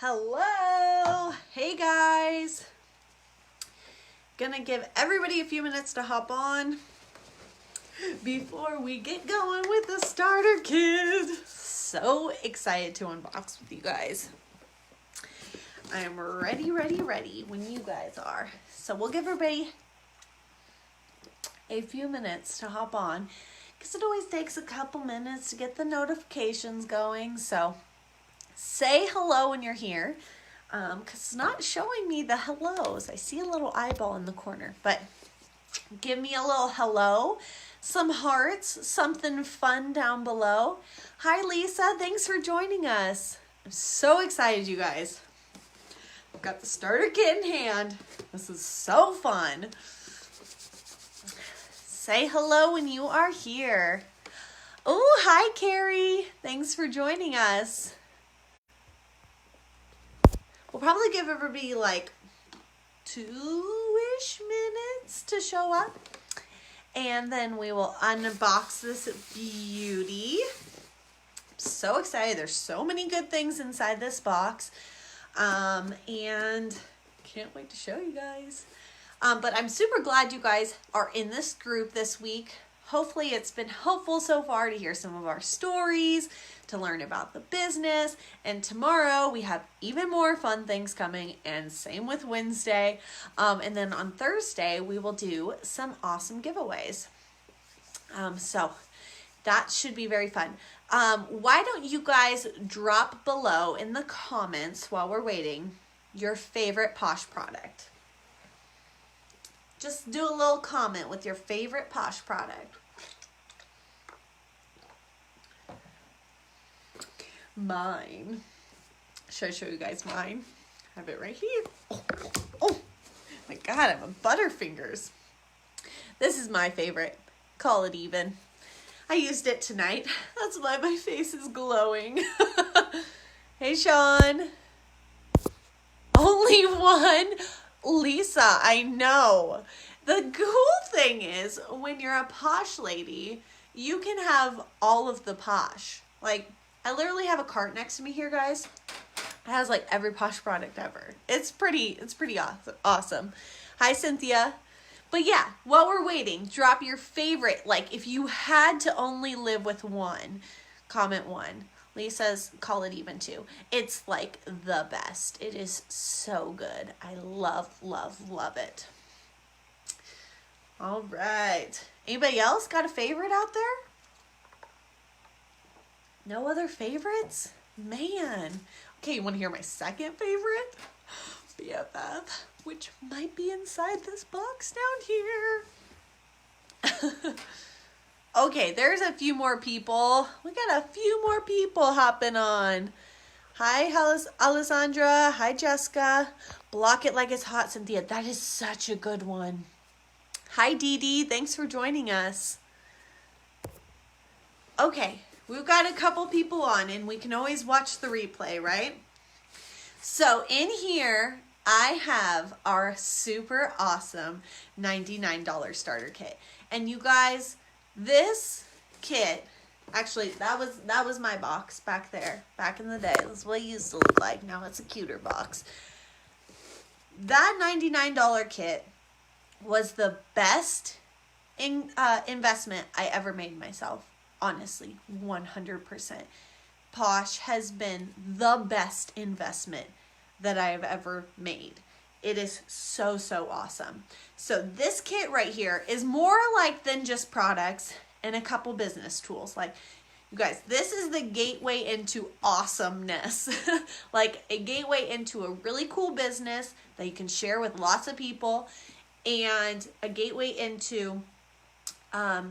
Hello! Hey guys! Gonna give everybody a few minutes to hop on before we get going with the starter kit. So excited to unbox with you guys. I am ready when you guys are. So we'll give everybody a few minutes to hop on because it always takes a couple minutes to get the notifications going. So say hello when you're here, because it's not showing me the hellos. I see a little eyeball in the corner, but give me a little hello, some hearts, something fun down below. Hi, Lisa. Thanks for joining us. I'm so excited, you guys. I've got the starter kit in hand. This is so fun. Say hello when you are here. Oh, hi, Carrie. Thanks for joining us. We'll probably give everybody like 2-ish minutes to show up. And then we will unbox this beauty. I'm so excited. There's so many good things inside this box. And can't wait to show you guys. But I'm super glad you guys are in this group this week. Hopefully it's been helpful so far to hear some of our stories, to learn about the business, and tomorrow we have even more fun things coming, and same with Wednesday. And then on Thursday, we will do some awesome giveaways. So that should be very fun. Why don't you guys drop below in the comments while we're waiting your favorite Posh product? Just do a little comment with your favorite Posh product. Mine. Should I show you guys mine? I have it right here. Oh my God, I have a Butterfingers. This is my favorite. Call it even. I used it tonight. That's why my face is glowing. Hey, Sean. Only one. Lisa, I know. The cool thing is when you're a Posh lady, you can have all of the Posh. Like, I literally have a cart next to me here, guys. It has like every Posh product ever. It's pretty awesome. Hi, Cynthia. But yeah, while we're waiting, drop your favorite. Like, if you had to only live with one, comment one. Lisa's call it even too. It's like the best. It is so good. I love it. All right. Anybody else got a favorite out there? No other favorites? Man. Okay, you want to hear my second favorite? BFF, which might be inside this box down here. Okay, there's a few more people. We got a few more people hopping on. Hi, Alessandra. Hi, Jessica. Block it like it's hot, Cynthia. That is such a good one. Hi, Dee Dee. Thanks for joining us. Okay, we've got a couple people on, and we can always watch the replay, right? So in here, I have our super awesome $99 starter kit. And you guys, this kit, actually, that was my box back there, back in the day. That's what it used to look like. Now it's a cuter box. That $99 kit was the best investment I ever made myself. Honestly, 100%. Posh has been the best investment that I have ever made. It is so awesome. So this kit right here is more like than just products and a couple business tools. Like, you guys, this is the gateway into awesomeness. Like a gateway into a really cool business that you can share with lots of people, and a gateway into a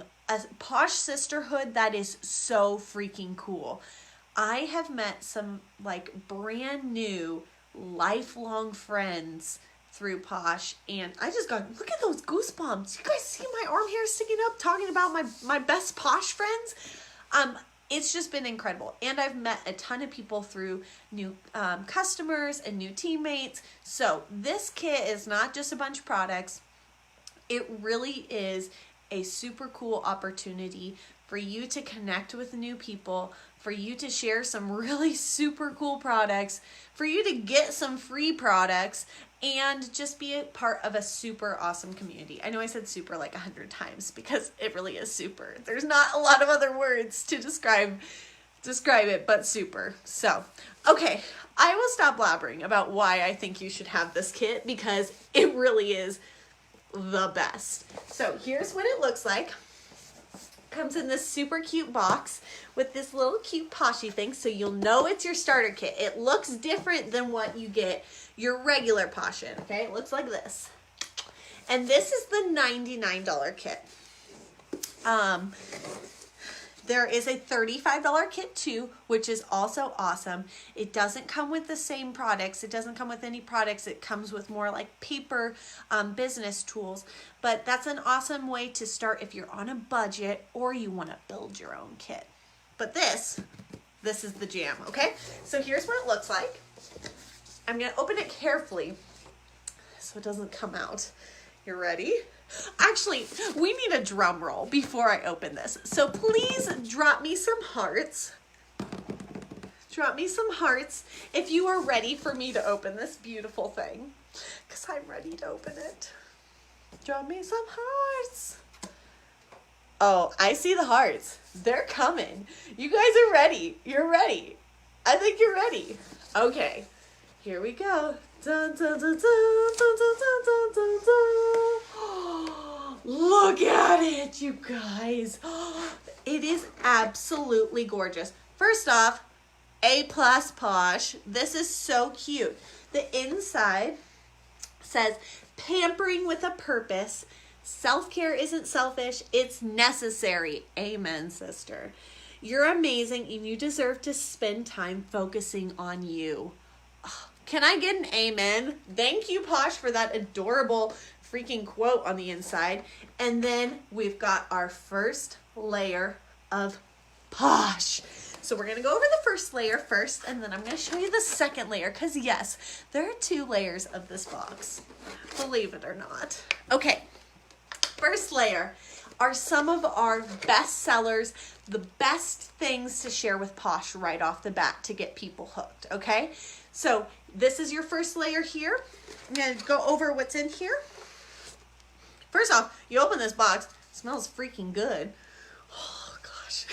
Posh sisterhood that is so freaking cool. I have met some like brand new lifelong friends through Posh, and I just got, look at those goosebumps. You guys see my arm hair sticking up talking about my best Posh friends? It's just been incredible. And I've met a ton of people through new customers and new teammates. So this kit is not just a bunch of products. It really is a super cool opportunity for you to connect with new people, for you to share some really super cool products, for you to get some free products, and just be a part of a super awesome community. I know I said super like 100 times because it really is super. There's not a lot of other words to describe it but super. So, okay, I will stop blabbering about why I think you should have this kit because it really is the best. So here's what it looks like. Comes in this super cute box with this little cute poshy thing, so you'll know it's your starter kit. It looks different than what you get your regular Posh in, okay? It looks like this. And this is the $99 kit. There is a $35 kit too, which is also awesome. It doesn't come with the same products. It doesn't come with any products. It comes with more like paper business tools. But that's an awesome way to start if you're on a budget or you want to build your own kit. But this is the jam, okay? So here's what it looks like. I'm going to open it carefully so it doesn't come out. You ready? Actually, we need a drum roll before I open this. So please drop me some hearts. Drop me some hearts if you are ready for me to open this beautiful thing. Because I'm ready to open it. Drop me some hearts. Oh, I see the hearts. They're coming. You guys are ready. You're ready. I think you're ready. Okay, here we go. Dun, dun, dun, dun, dun, dun, dun, dun, dun. Look at it, you guys. It is absolutely gorgeous. First off, A+ Posh. This is so cute. The inside says, pampering with a purpose. Self-care isn't selfish, it's necessary. Amen, sister. You're amazing and you deserve to spend time focusing on you. Can I get an amen? Thank you, Posh, for that adorable freaking quote on the inside. And then we've got our first layer of Posh. So we're going to go over the first layer first, and then I'm going to show you the second layer, because yes, there are 2 layers of this box. Believe it or not. Okay, first layer are some of our best sellers, the best things to share with Posh right off the bat to get people hooked, okay? So this is your first layer here. I'm going to go over what's in here. First off, you open this box, it smells freaking good. Oh gosh,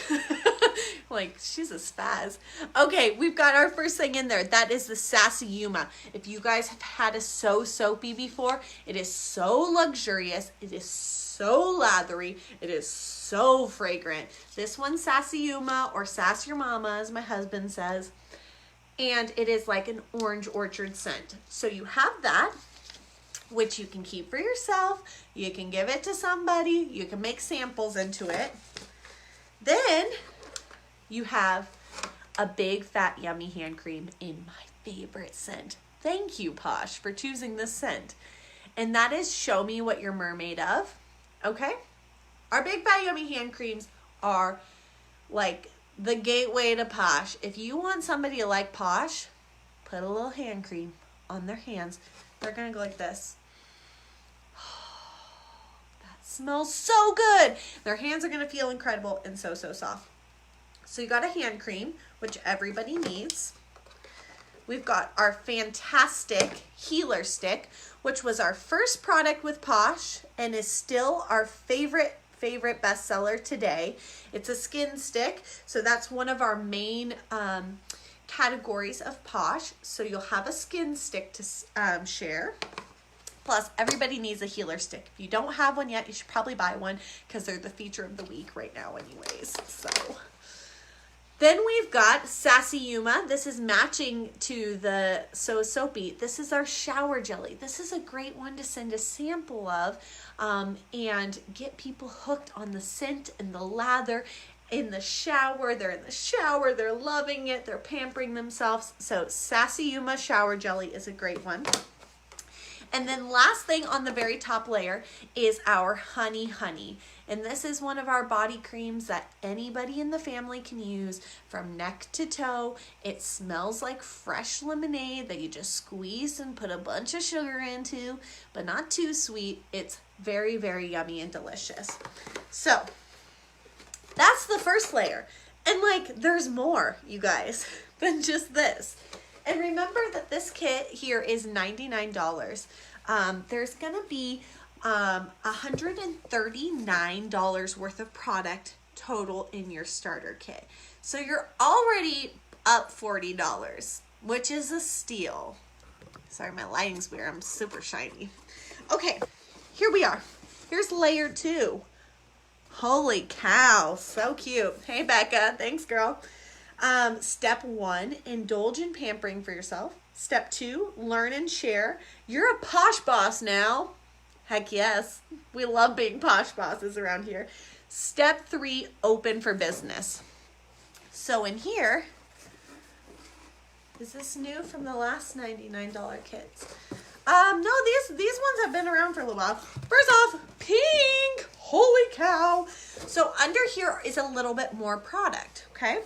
like she's a spaz. Okay, we've got our first thing in there. That is the Sassy Yuma. If you guys have had a So Soapy before, it is so luxurious. It is so lathery. It is so fragrant. This one's Sassy Yuma, or Sass Your Mama, as my husband says. And it is like an orange orchard scent. So you have that, which you can keep for yourself. You can give it to somebody. You can make samples into it. Then you have a big fat yummy hand cream in my favorite scent. Thank you, Posh, for choosing this scent. And that is Show Me What You're Mermaid Of. Okay? Our big fat yummy hand creams are like the gateway to Posh. If you want somebody to like Posh, put a little hand cream on their hands. They're gonna go like this. That smells so good. Their hands are gonna feel incredible and so soft. So you got a hand cream, which everybody needs. We've got our fantastic healer stick, which was our first product with Posh and is still our favorite bestseller today. It's a skin stick, so that's one of our main categories of Posh. So you'll have a skin stick to share. Plus, everybody needs a healer stick. If you don't have one yet, you should probably buy one because they're the feature of the week right now anyways. So then we've got Sassy Yuma. This is matching to the So Soapy. This is our shower jelly. This is a great one to send a sample of and get people hooked on the scent and the lather in the shower. They're in the shower. They're loving it. They're pampering themselves. So Sassy Yuma shower jelly is a great one. And then last thing on the very top layer is our Honey. And this is one of our body creams that anybody in the family can use from neck to toe. It smells like fresh lemonade that you just squeeze and put a bunch of sugar into, but not too sweet. It's very, very yummy and delicious. So that's the first layer. And like, there's more, you guys, than just this. And remember that this kit here is $99. There's gonna be $139 worth of product total in your starter kit. So you're already up $40, which is a steal. Sorry, my lighting's weird. I'm super shiny. Okay, here we are. Here's layer 2. Holy cow, so cute. Hey, Becca, thanks, girl. Step 1, indulge in pampering for yourself. Step 2, learn and share. You're a posh boss now. Heck yes, we love being posh bosses around here. Step 3, open for business. So in here, is this new from the last $99 kits? No, these ones have been around for a little while. First off, pink, holy cow. So under here is a little bit more product, okay?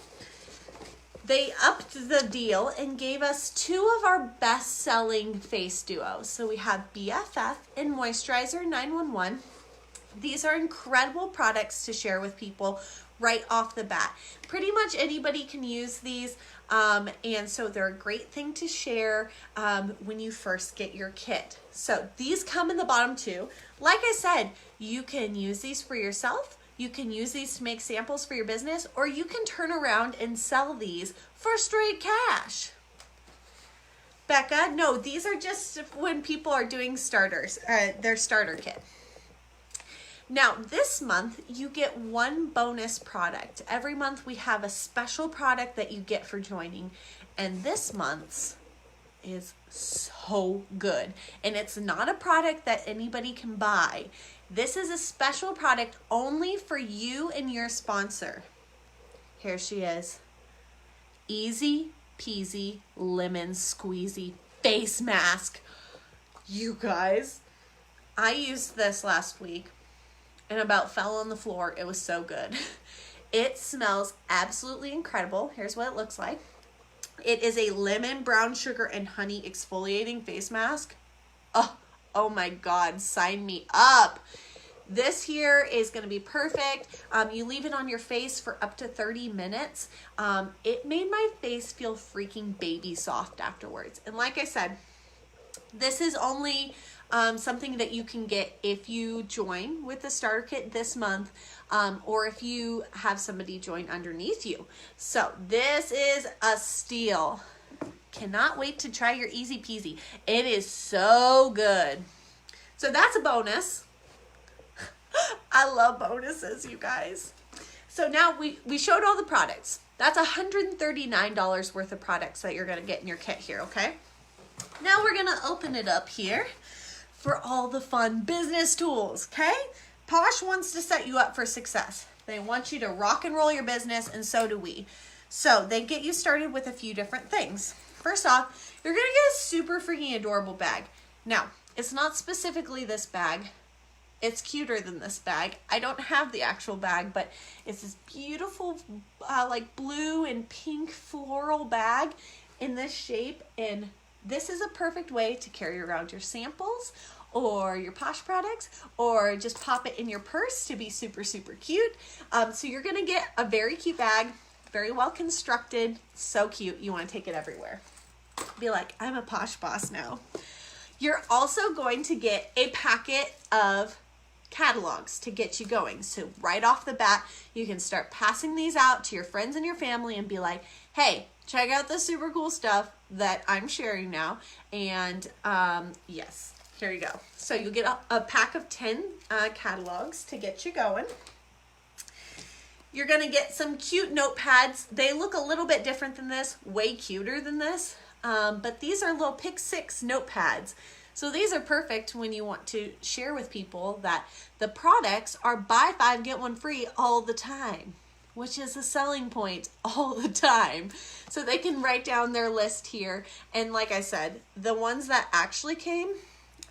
They upped the deal and gave us 2 of our best-selling face duos. So we have BFF and Moisturizer 911. These are incredible products to share with people right off the bat. Pretty much anybody can use these, and so they're a great thing to share when you first get your kit. So these come in the bottom 2. Like I said, you can use these for yourself. You can use these to make samples for your business, or you can turn around and sell these for straight cash. Becca, no, these are just when people are doing starters, their starter kit. Now, this month, you get 1 bonus product. Every month, we have a special product that you get for joining, and this month's is so good. And it's not a product that anybody can buy. This is a special product only for you and your sponsor. Here she is. Easy peasy lemon squeezy face mask. You guys, I used this last week and about fell on the floor. It was so good. It smells absolutely incredible. Here's what it looks like. It is a lemon, brown sugar, and honey exfoliating face mask. Oh my God, sign me up. This here is going to be perfect. You leave it on your face for up to 30 minutes. It made my face feel freaking baby soft afterwards. And like I said, this is only something that you can get if you join with the starter kit this month, or if you have somebody join underneath you. So this is a steal. Cannot wait to try your easy peasy. It is so good. So that's a bonus. I love bonuses, you guys. So now we showed all the products. That's $139 worth of products that you're going to get in your kit here, okay? Now we're going to open it up here for all the fun business tools, okay? Posh wants to set you up for success. They want you to rock and roll your business, and so do we. So they get you started with a few different things. First off, you're going to get a super freaking adorable bag. Now, it's not specifically this bag. It's cuter than this bag. I don't have the actual bag, but it's this beautiful like blue and pink floral bag in this shape, and this is a perfect way to carry around your samples or your Posh products, or just pop it in your purse to be super, super cute. So you're gonna get a very cute bag, very well constructed, so cute. You wanna take it everywhere. Be like, I'm a Posh boss now. You're also going to get a packet of catalogs to get you going. So right off the bat, you can start passing these out to your friends and your family and be like, hey, check out the super cool stuff that I'm sharing now. And yes, here you go. So you'll get a pack of 10 catalogs to get you going. You're going to get some cute notepads. They look a little bit different than this, way cuter than this. But these are little Pick 6 notepads. So these are perfect when you want to share with people that the products are buy 5, get 1 free all the time, which is a selling point all the time. So they can write down their list here. And like I said, the ones that actually came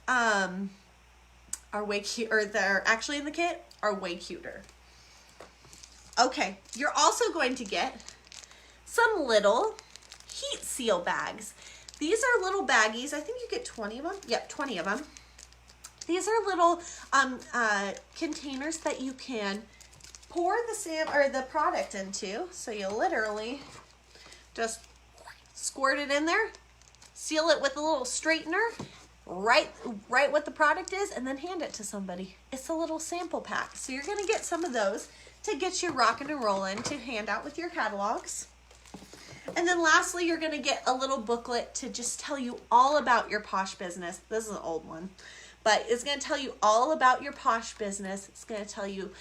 are way cute, or they're actually in the kit are way cuter. Okay, you're also going to get some little heat seal bags. These are little baggies. I think you get 20 of them. Yep, 20 of them. These are little containers that you can pour the product into. So you literally just squirt it in there, seal it with a little straightener, write what the product is, and then hand it to somebody. It's a little sample pack. So you're gonna get some of those to get you rocking and rolling to hand out with your catalogs. And then lastly, you're gonna get a little booklet to just tell you all about your Posh business. This is an old one, but it's gonna tell you all about your Posh business. It's gonna tell you,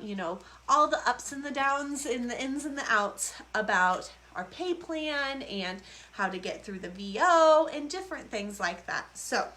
you know, all the ups and the downs and the ins and the outs about our pay plan and how to get through the VO and different things like that. So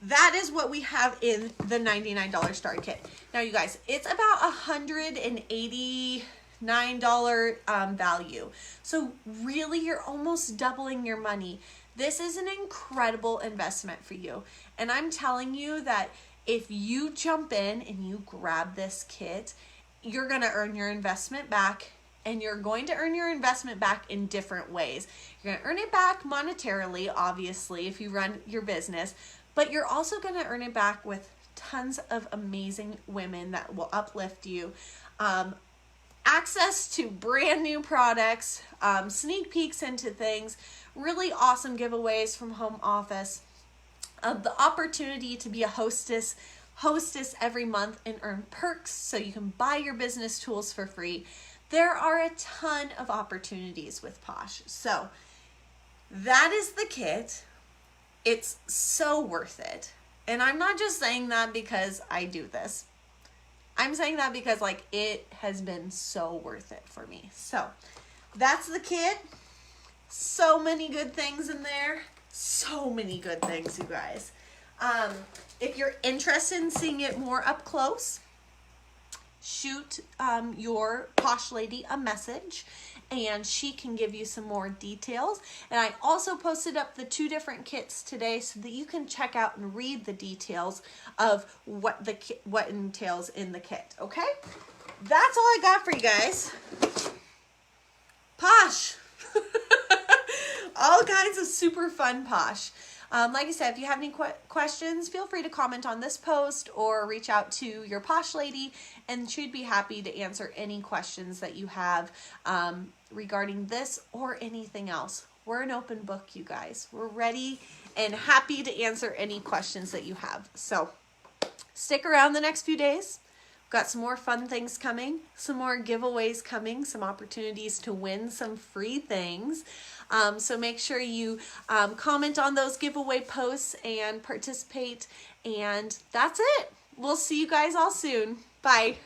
that is what we have in the $99 starter kit. Now you guys, it's about $189 value. So really you're almost doubling your money. This is an incredible investment for you. And I'm telling you that if you jump in and you grab this kit, you're gonna earn your investment back. And you're going to earn your investment back in different ways. You're going to earn it back monetarily, obviously, if you run your business, but you're also going to earn it back with tons of amazing women that will uplift you. Access to brand new products, sneak peeks into things, really awesome giveaways from home office, the opportunity to be a hostess every month and earn perks so you can buy your business tools for free. There are a ton of opportunities with Posh. So that is the kit. It's so worth it. And I'm not just saying that because I do this. I'm saying that because like it has been so worth it for me. So that's the kit. So many good things in there. So many good things, you guys. If you're interested in seeing it more up close, shoot your Posh lady a message and she can give you some more details. And I also posted up the 2 different kits today so that you can check out and read the details of what entails in the kit. Okay, that's all I got for you guys. Posh. All kinds of super fun Posh. Like I said, if you have any questions, feel free to comment on this post or reach out to your Posh lady and she'd be happy to answer any questions that you have regarding this or anything else. We're an open book, you guys. We're ready and happy to answer any questions that you have. So stick around the next few days. We've got some more fun things coming, some more giveaways coming, some opportunities to win some free things. So make sure you comment on those giveaway posts and participate. And that's it. We'll see you guys all soon. Bye.